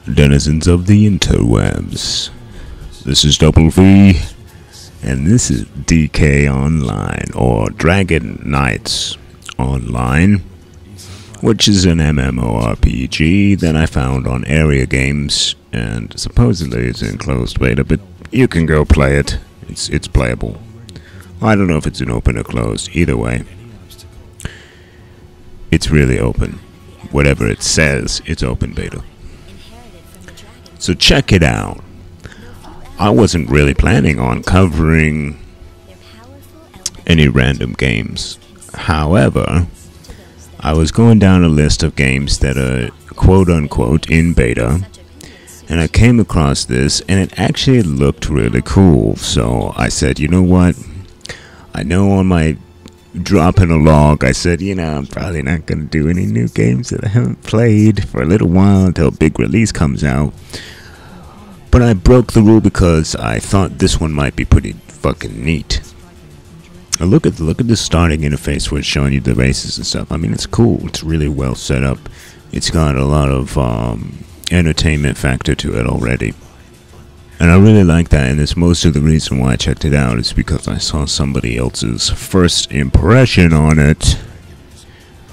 denizens of the interwebs. This is Double V, and this is DK Online, or Dragon Knights Online, which is an MMORPG that I found on Area Games, and supposedly it's in closed beta, but you can go play it. It's playable. I don't know if it's in open or closed. Either way, it's really open. Whatever it says, it's open beta. So check it out. I wasn't really planning on covering any random games. However, I was going down a list of games that are quote-unquote in beta, and I came across this, and it actually looked really cool. So I said, you know what? I know on my drop in a log, I said, I'm probably not going to do any new games that I haven't played for a little while until a big release comes out. But I broke the rule because I thought this one might be pretty fucking neat. Now look at the starting interface where it's showing you the races and stuff. I mean, it's cool. It's really well set up. It's got a lot of entertainment factor to it already. And I really like that, and it's most of the reason why I checked it out is because I saw somebody else's first impression on it.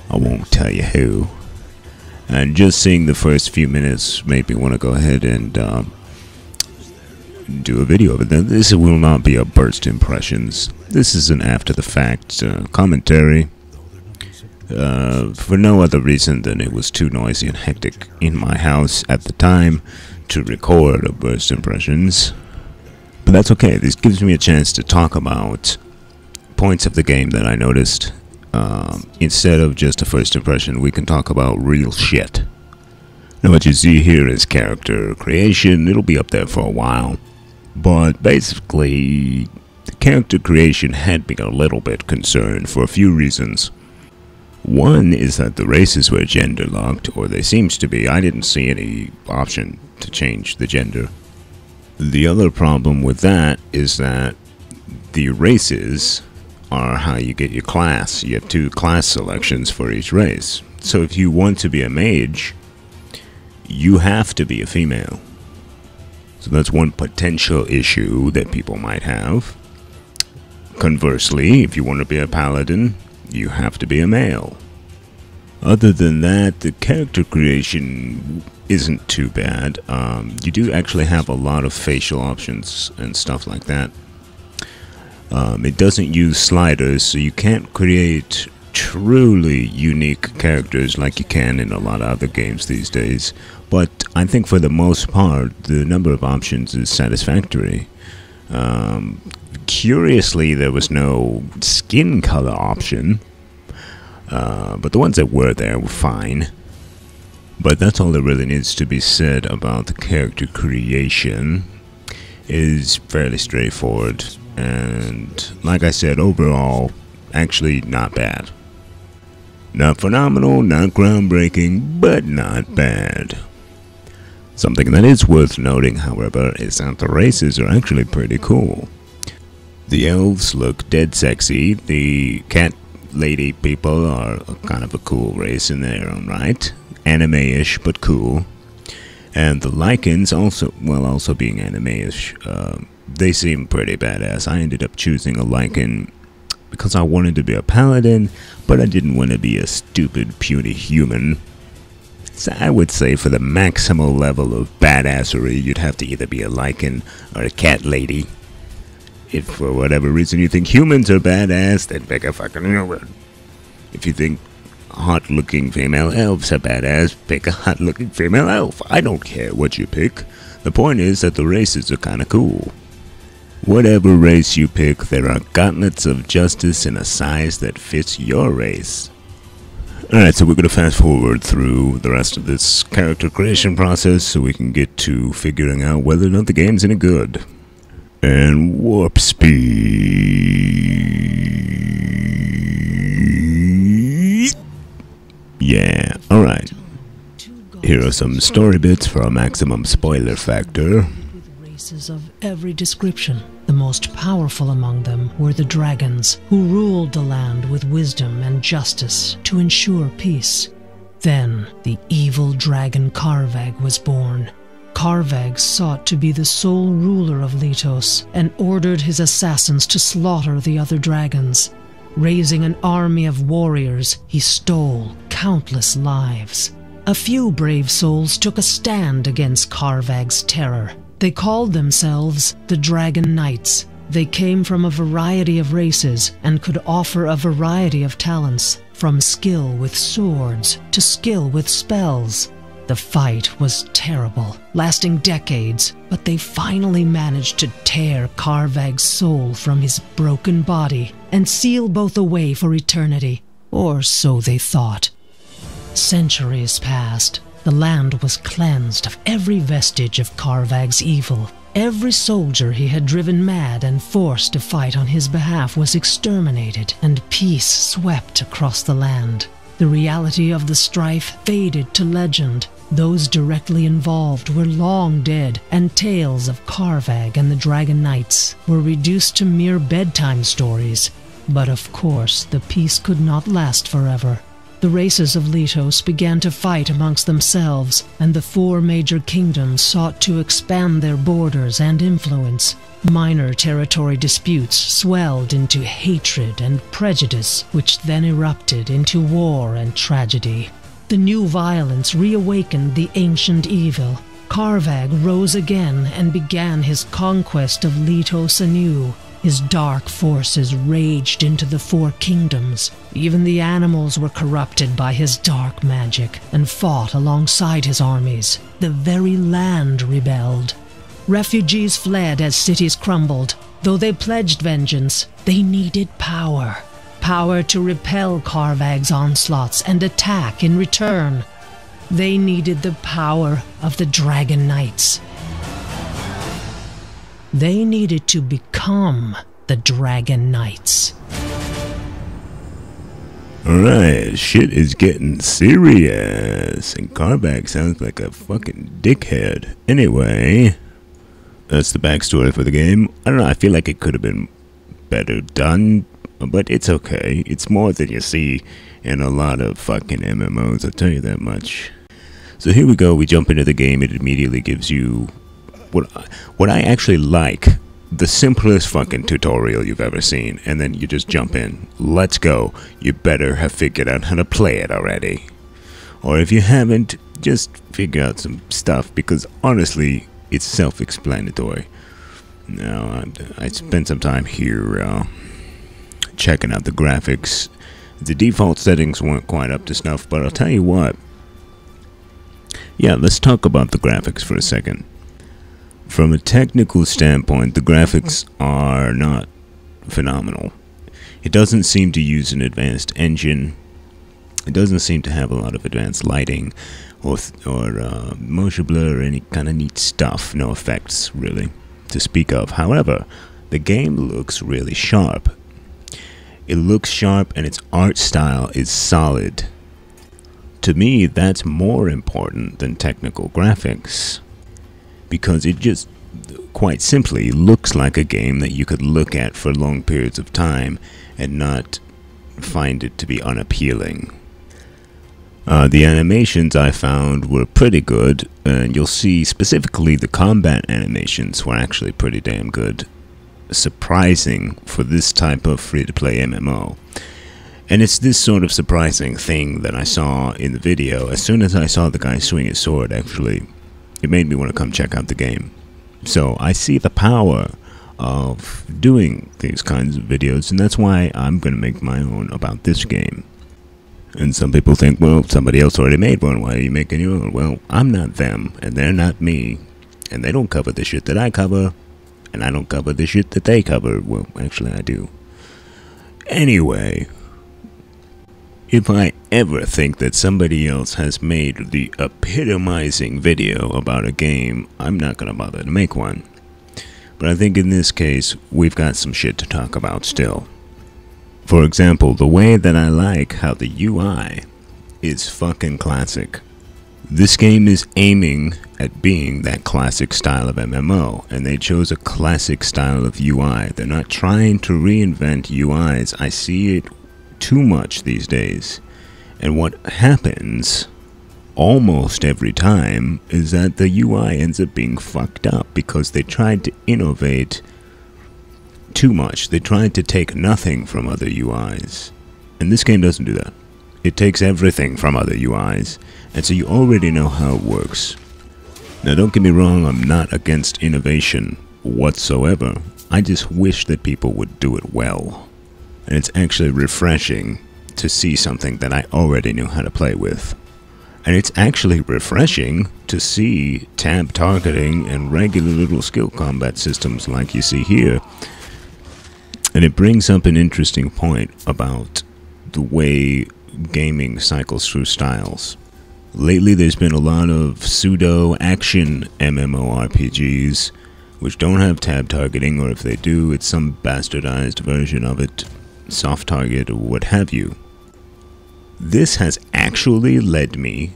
I won't tell you who. And just seeing the first few minutes made me want to go ahead and do a video of it. Now, this will not be a burst impressions. This is an after-the-fact commentary. For no other reason than it was too noisy and hectic in my house at the time to record a burst impressions. But that's okay. This gives me a chance to talk about points of the game that I noticed. Instead of just a first impression, we can talk about real shit. Now what you see here is character creation. It'll be up there for a while. But basically, the character creation had me a little bit concerned for a few reasons. One is that the races were gender locked, or they seems to be. I didn't see any option to change the gender. The other problem with that is that the races are how you get your class. You have 2 class selections for each race. So if you want to be a mage, you have to be a female. So that's one potential issue that people might have. Conversely, if you want to be a paladin, you have to be a male. Other than that, the character creation isn't too bad. You do actually have a lot of facial options and stuff like that. It doesn't use sliders, so you can't create truly unique characters like you can in a lot of other games these days. But I think for the most part, the number of options is satisfactory. Curiously, there was no skin color option, but the ones that were there were fine. But that's all that really needs to be said about the character creation. It is fairly straightforward, and like I said, overall, actually not bad. Not phenomenal, not groundbreaking, but not bad. Something that is worth noting, however, is that the races are actually pretty cool. The elves look dead sexy. The cat lady people are kind of a cool race in their own right. Anime-ish, but cool. And the Lycans also being anime-ish, they seem pretty badass. I ended up choosing a Lycan because I wanted to be a paladin, but I didn't want to be a stupid, puny human. So I would say for the maximal level of badassery, you'd have to either be a Lycan or a cat lady. If for whatever reason you think humans are badass, then pick a fucking... If you think hot-looking female elves are badass, pick a hot-looking female elf. I don't care what you pick. The point is that the races are kinda cool. Whatever race you pick, there are gauntlets of justice in a size that fits your race. Alright, so we're going to fast forward through the rest of this character creation process so we can get to figuring out whether or not the game's any good. And warp speed. Yeah, alright. Here are some story bits for a maximum spoiler factor. Races of every description. The most powerful among them were the dragons, who ruled the land with wisdom and justice to ensure peace. Then the evil dragon Karvag was born. Karvag sought to be the sole ruler of Litos and ordered his assassins to slaughter the other dragons. Raising an army of warriors, he stole countless lives. A few brave souls took a stand against Karvag's terror. They called themselves the Dragon Knights. They came from a variety of races and could offer a variety of talents, from skill with swords to skill with spells. The fight was terrible, lasting decades, but they finally managed to tear Karvag's soul from his broken body and seal both away for eternity, or so they thought. Centuries passed. The land was cleansed of every vestige of Karvag's evil. Every soldier he had driven mad and forced to fight on his behalf was exterminated, and peace swept across the land. The reality of the strife faded to legend. Those directly involved were long dead, and tales of Karvag and the Dragon Knights were reduced to mere bedtime stories. But of course, the peace could not last forever. The races of Litos began to fight amongst themselves, and the four major kingdoms sought to expand their borders and influence. Minor territory disputes swelled into hatred and prejudice, which then erupted into war and tragedy. The new violence reawakened the ancient evil. Karvag rose again and began his conquest of Litos anew. His dark forces raged into the four kingdoms. Even the animals were corrupted by his dark magic and fought alongside his armies. The very land rebelled. Refugees fled as cities crumbled. Though they pledged vengeance, they needed power. Power to repel Karvag's onslaughts and attack in return. They needed the power of the Dragon Knights. They needed to become the Dragon Knights. Alright, shit is getting serious, and Karvag sounds like a fucking dickhead. Anyway, that's the backstory for the game. I don't know, I feel like it could have been better done, but it's okay. It's more than you see in a lot of fucking MMOs, I'll tell you that much. So here we go, we jump into the game. It immediately gives you what I actually like, the simplest fucking tutorial you've ever seen, and then you just jump in. Let's go. You better have figured out how to play it already. Or if you haven't, just figure out some stuff, because honestly, it's self-explanatory. Now, I spent some time here checking out the graphics. The default settings weren't quite up to snuff, but I'll tell you what. Yeah, let's talk about the graphics for a second. From a technical standpoint, the graphics are not phenomenal. It doesn't seem to use an advanced engine. It doesn't seem to have a lot of advanced lighting or motion blur or any kind of neat stuff. No effects, really, to speak of. However, the game looks really sharp. It looks sharp and its art style is solid. To me, that's more important than technical graphics, because it just, quite simply, looks like a game that you could look at for long periods of time and not find it to be unappealing. The animations I found were pretty good, and you'll see specifically the combat animations were actually pretty damn good. Surprising for this type of free-to-play MMO. And it's this sort of surprising thing that I saw in the video. As soon as I saw the guy swing his sword, actually, it made me want to come check out the game. So I see the power of doing these kinds of videos, and that's why I'm going to make my own about this game. And some people think, well, somebody else already made one, why are you making your own? Well, I'm not them, and they're not me, and they don't cover the shit that I cover, and I don't cover the shit that they cover. Well, actually I do. Anyway, if I ever think that somebody else has made the epitomizing video about a game, I'm not going to bother to make one. But I think in this case, we've got some shit to talk about still. For example, the way that I like how the UI is fucking classic. This game is aiming at being that classic style of MMO, and they chose a classic style of UI. They're not trying to reinvent UIs. I see it too much these days, And what happens almost every time is that the UI ends up being fucked up because they tried to innovate too much. They tried to take nothing from other UIs. And this game doesn't do that. It takes everything from other UIs, and so you already know how it works. Now don't get me wrong, I'm not against innovation whatsoever. I just wish that people would do it well. And it's actually refreshing to see something that I already knew how to play with. And it's actually refreshing to see tab targeting and regular little skill combat systems like you see here. And it brings up an interesting point about the way gaming cycles through styles. Lately there's been a lot of pseudo-action MMORPGs which don't have tab targeting, or if they do, it's some bastardized version of it, soft target or what have you. This has actually led me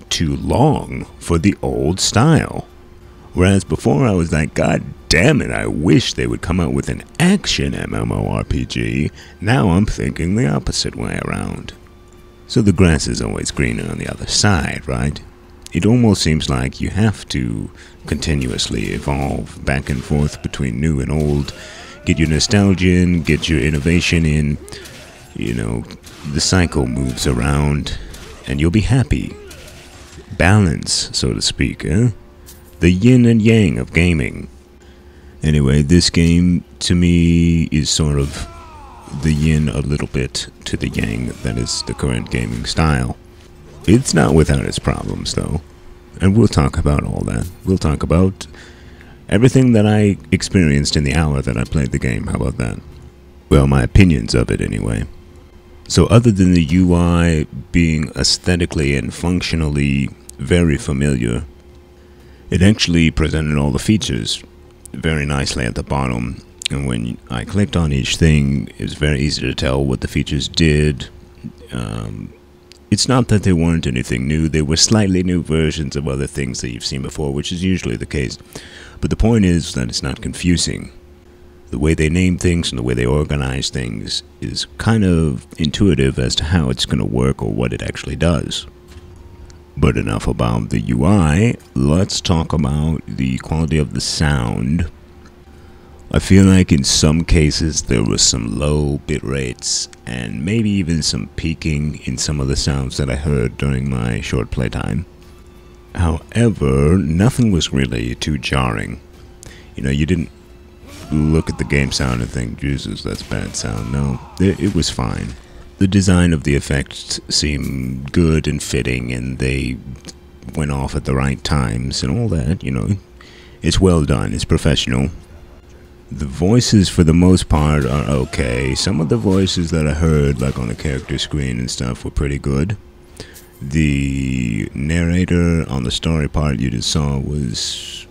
to long for the old style. Whereas before I was like, God damn it, I wish they would come out with an action MMORPG. Now I'm thinking the opposite way around. So the grass is always greener on the other side, right? It almost seems like you have to continuously evolve back and forth between new and old. Get your nostalgia in, get your innovation in. You know, the cycle moves around and you'll be happy. Balance, so to speak, eh? The yin and yang of gaming. Anyway, this game to me is sort of the yin a little bit to the yang that is the current gaming style. It's not without its problems though, and we'll talk about all that. We'll talk about everything that I experienced in the hour that I played the game. How about that? Well, my opinions of it anyway. So other than the UI being aesthetically and functionally very familiar, it actually presented all the features very nicely at the bottom. And when I clicked on each thing, it was very easy to tell what the features did. It's not that they weren't anything new. They were slightly new versions of other things that you've seen before, which is usually the case. But the point is that it's not confusing. The way they name things and the way they organize things is kind of intuitive as to how it's going to work or what it actually does. But enough about the UI, let's talk about the quality of the sound. I feel like in some cases there was some low bit rates and maybe even some peaking in some of the sounds that I heard during my short playtime. However, nothing was really too jarring. You know, you didn't look at the game sound and think, Jesus, that's bad sound. No, it was fine. The design of the effects seemed good and fitting, and they went off at the right times and all that, you know. It's well done, it's professional. The voices, for the most part, are okay. Some of the voices that I heard, like on the character screen and stuff, were pretty good. The narrator on the story part you just saw was...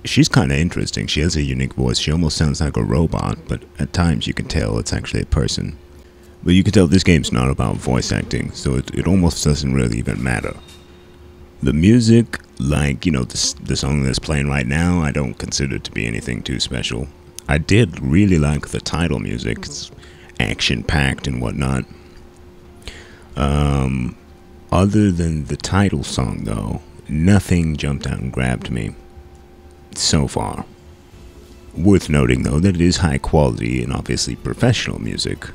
she's kind of interesting. She has a unique voice. She almost sounds like a robot, but at times you can tell it's actually a person. But you can tell this game's not about voice acting, so it almost doesn't really even matter. The music, like, you know, the song that's playing right now, I don't consider it to be anything too special. I did really like the title music. It's action-packed and whatnot. Other than the title song, though, nothing jumped out and grabbed me so far. Worth noting, though, that it is high quality and obviously professional music.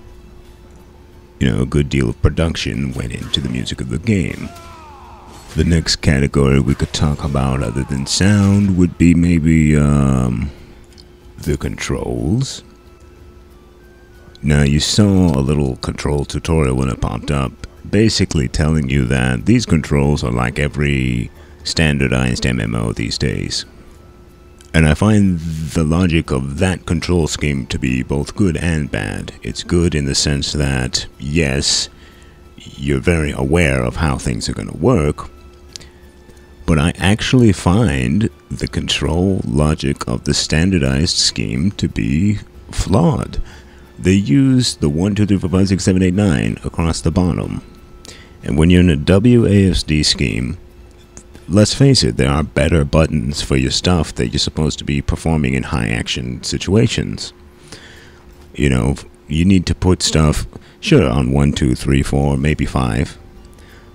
You know, a good deal of production went into the music of the game. The next category we could talk about other than sound would be maybe the controls. Now, you saw a little control tutorial when it popped up, basically telling you that these controls are like every standardized MMO these days. And I find the logic of that control scheme to be both good and bad. It's good in the sense that, yes, you're very aware of how things are going to work, but I actually find the control logic of the standardized scheme to be flawed. They use the 1, 2, 3, 4, 5, 6, 7, 8, 9 across the bottom. And when you're in a WASD scheme, let's face it, there are better buttons for your stuff that you're supposed to be performing in high action situations. You know, you need to put stuff Sure, on 1, 2, 3, 4, maybe 5.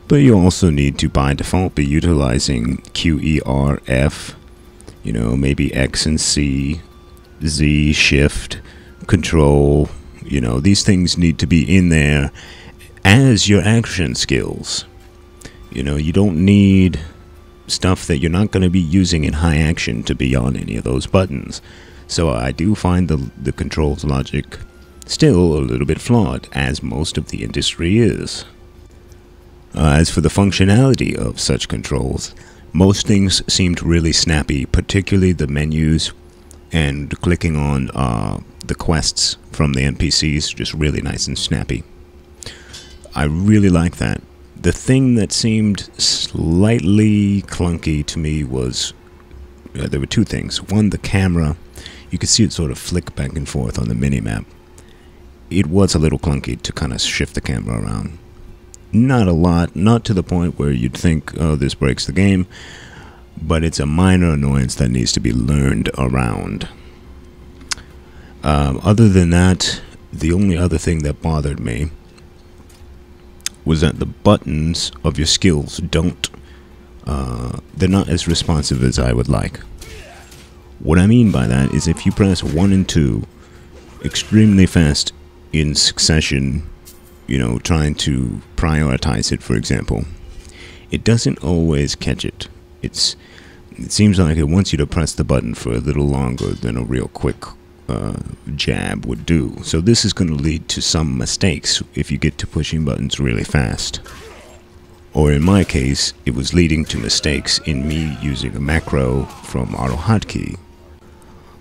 But you also need to, by default, be utilizing Q, E, R, F, you know, maybe X and C, Z, Shift, Control, you know, these things need to be in there as your action skills. You know, you don't need stuff that you're not going to be using in high action to be on any of those buttons. So I do find the controls logic still a little bit flawed, as most of the industry is. As for the functionality of such controls, most things seemed really snappy, particularly the menus and clicking on the quests from the NPCs, just really nice and snappy. I really like that. The thing that seemed slightly clunky to me was, there were two things. One, the camera. You could see it sort of flick back and forth on the minimap. It was a little clunky to kind of shift the camera around. Not a lot, not to the point where you'd think, oh, this breaks the game, but it's a minor annoyance that needs to be learned around. Other than that, the only other thing that bothered me was that the buttons of your skills they're not as responsive as I would like. What I mean by that is if you press 1 and 2 extremely fast in succession, you know, trying to prioritize it, for example, it doesn't always catch it. It seems like it wants you to press the button for a little longer than a real quick jab would do. So this is going to lead to some mistakes if you get to pushing buttons really fast. Or in my case, it was leading to mistakes in me using a macro from AutoHotkey,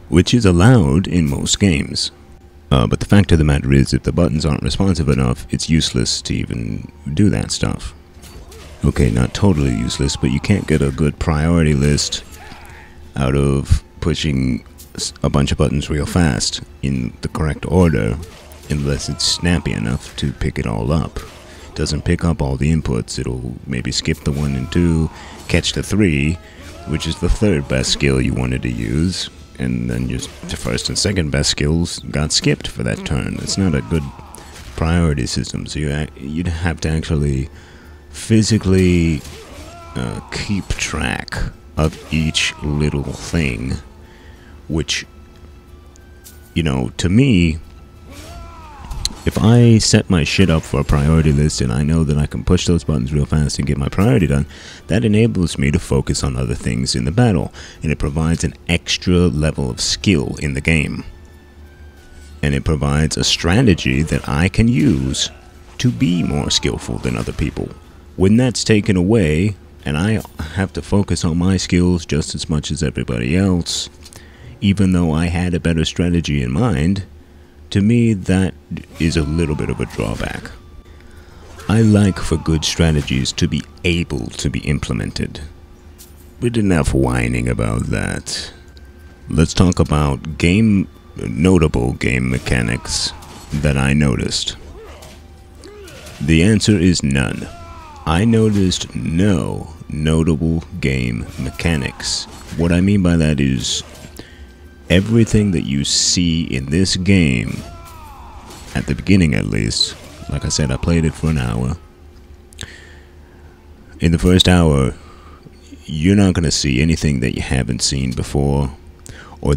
which is allowed in most games. But the fact of the matter is, if the buttons aren't responsive enough, it's useless to even do that stuff. Okay, not totally useless, but you can't get a good priority list out of pushing a bunch of buttons real fast in the correct order unless it's snappy enough to pick it all up. It doesn't pick up all the inputs. It'll maybe skip the 1 and 2, catch the 3, which is the third best skill you wanted to use, and then your first and second best skills got skipped for that turn. It's not a good priority system, so you'd have to actually physically keep track of each little thing, which, you know, to me, if I set my shit up for a priority list and I know that I can push those buttons real fast and get my priority done, that enables me to focus on other things in the battle, and it provides an extra level of skill in the game. And it provides a strategy that I can use to be more skillful than other people. When that's taken away, and I have to focus on my skills just as much as everybody else, even though I had a better strategy in mind, to me that is a little bit of a drawback. I like for good strategies to be able to be implemented. But enough whining about that. Let's talk about notable game mechanics that I noticed. The answer is none. I noticed no notable game mechanics. What I mean by that is everything that you see in this game, at the beginning at least, like I said, I played it for an hour. In the first hour, you're not going to see anything that you haven't seen before. Or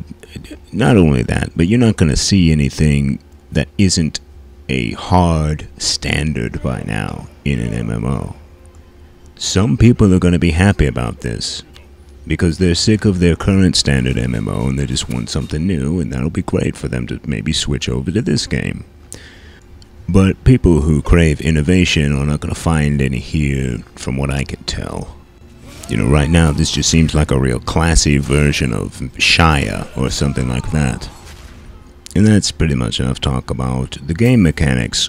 not only that, but you're not going to see anything that isn't a hard standard by now in an MMO. Some people are going to be happy about this because they're sick of their current standard MMO and they just want something new, and that'll be great for them to maybe switch over to this game. But people who crave innovation are not going to find any here, from what I can tell. You know, right now this just seems like a real classy version of Shia or something like that. And that's pretty much enough talk about the game mechanics.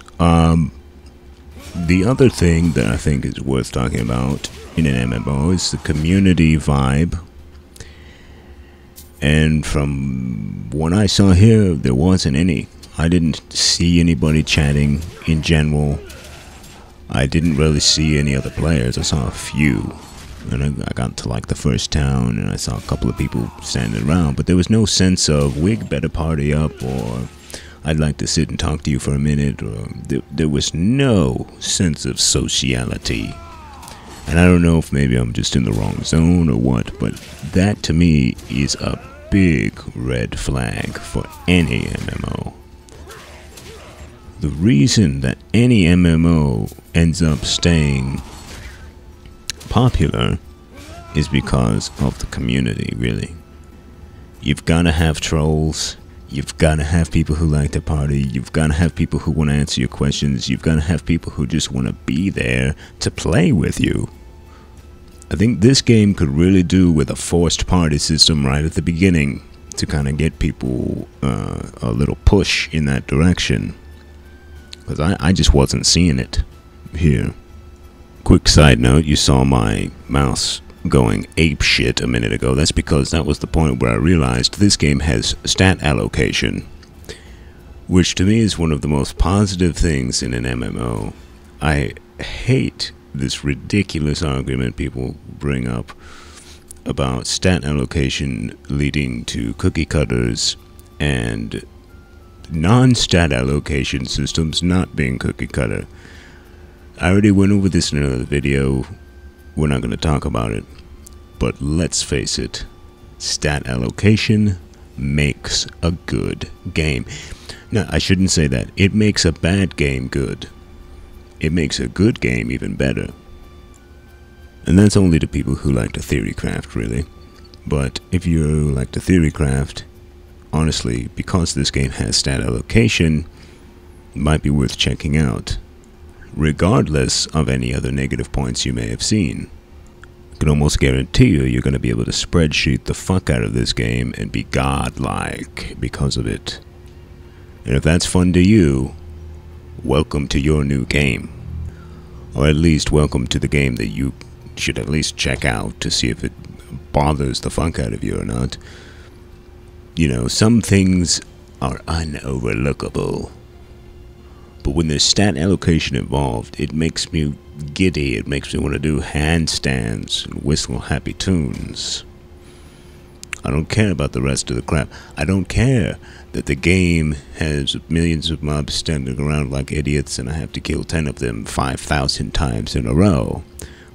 The other thing that I think is worth talking about in an MMO is the community vibe. And from what I saw here, there wasn't any. I didn't see anybody chatting in general. I didn't really see any other players. I saw a few. And I got to like the first town and I saw a couple of people standing around. But there was no sense of, we better party up, or I'd like to sit and talk to you for a minute, or there was no sense of sociality. And I don't know if maybe I'm just in the wrong zone or what, but that to me is a big red flag for any MMO. The reason that any MMO ends up staying popular is because of the community, really. You've got to have trolls, you've got to have people who like to party, you've got to have people who want to answer your questions, you've got to have people who just want to be there to play with you. I think this game could really do with a forced party system right at the beginning to kind of get people a little push in that direction. Because I just wasn't seeing it here. Quick side note, you saw my mouse going ape shit a minute ago. That's because that was the point where I realized this game has stat allocation, which to me is one of the most positive things in an MMO. I hate this ridiculous argument people bring up about stat allocation leading to cookie cutters and non-stat allocation systems not being cookie cutter. I already went over this in another video. We're not going to talk about it, but let's face it, stat allocation makes a good game. No, I shouldn't say that. It makes a bad game good. It makes a good game even better. And that's only to people who like to theorycraft, really. But if you like to theorycraft, honestly, because this game has stat allocation, it might be worth checking out, regardless of any other negative points you may have seen. I can almost guarantee you're going to be able to spreadsheet the fuck out of this game and be godlike because of it. And if that's fun to you, welcome to your new game. Or at least welcome to the game that you should at least check out to see if it bothers the fuck out of you or not. You know, some things are unoverlookable. But when there's stat allocation involved, it makes me giddy. It makes me want to do handstands and whistle happy tunes. I don't care about the rest of the crap. I don't care that the game has millions of mobs standing around like idiots and I have to kill 10 of them 5,000 times in a row.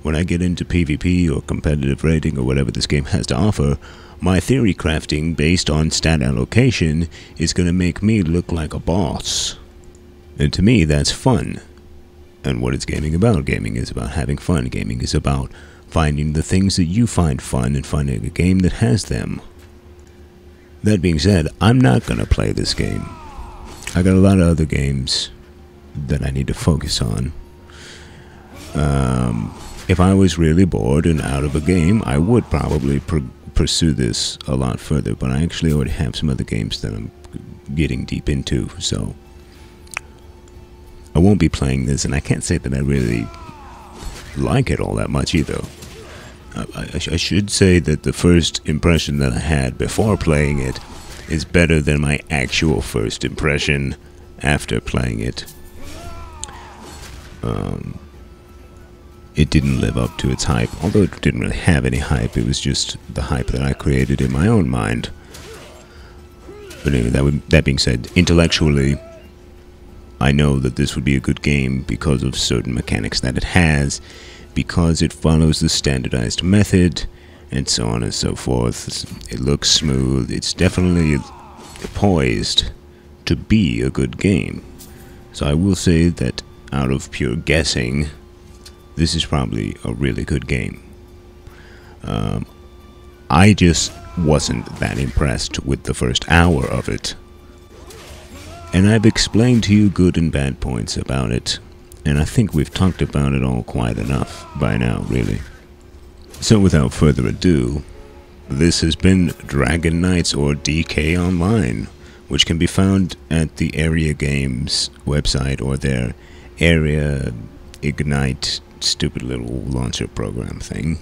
When I get into PvP or competitive rating or whatever this game has to offer, my theory crafting based on stat allocation is going to make me look like a boss. And to me, that's fun. And what is gaming about? Gaming is about having fun. Gaming is about finding the things that you find fun and finding a game that has them. That being said, I'm not going to play this game. I got a lot of other games that I need to focus on. If I was really bored and out of a game, I would probably pursue this a lot further, but I actually already have some other games that I'm getting deep into, so I won't be playing this, and I can't say that I really like it all that much either. I should say that the first impression that I had before playing it is better than my actual first impression after playing it. It didn't live up to its hype, although it didn't really have any hype. It was just the hype that I created in my own mind. But anyway, that being said, intellectually, I know that this would be a good game because of certain mechanics that it has, because it follows the standardized method, and so on and so forth. It looks smooth. It's definitely poised to be a good game. So I will say that out of pure guessing, this is probably a really good game. I just wasn't that impressed with the first hour of it. And I've explained to you good and bad points about it, and I think we've talked about it all quite enough by now, really. So without further ado, this has been Dragon Knights or DK Online, which can be found at the Aeria Games website or their Aeria Ignite stupid little launcher program thing.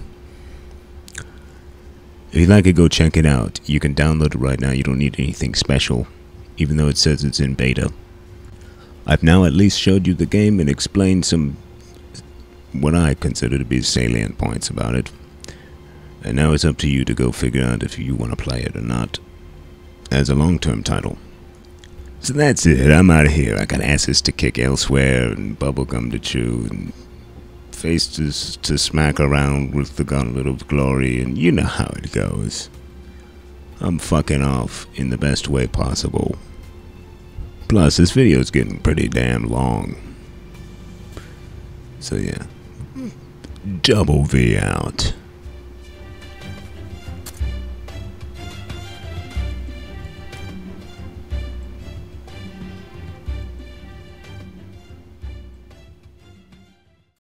If you'd like to go check it out, you can download it right now. You don't need anything special, even though it says it's in beta. I've now at least showed you the game and explained some what I consider to be salient points about it. And now it's up to you to go figure out if you want to play it or not as a long-term title. So that's it. I'm out of here. I got asses to kick elsewhere and bubblegum to chew and faces to smack around with the Gauntlet of Glory, and you know how it goes. I'm fucking off in the best way possible. Plus, this video is getting pretty damn long. So yeah. Double V out.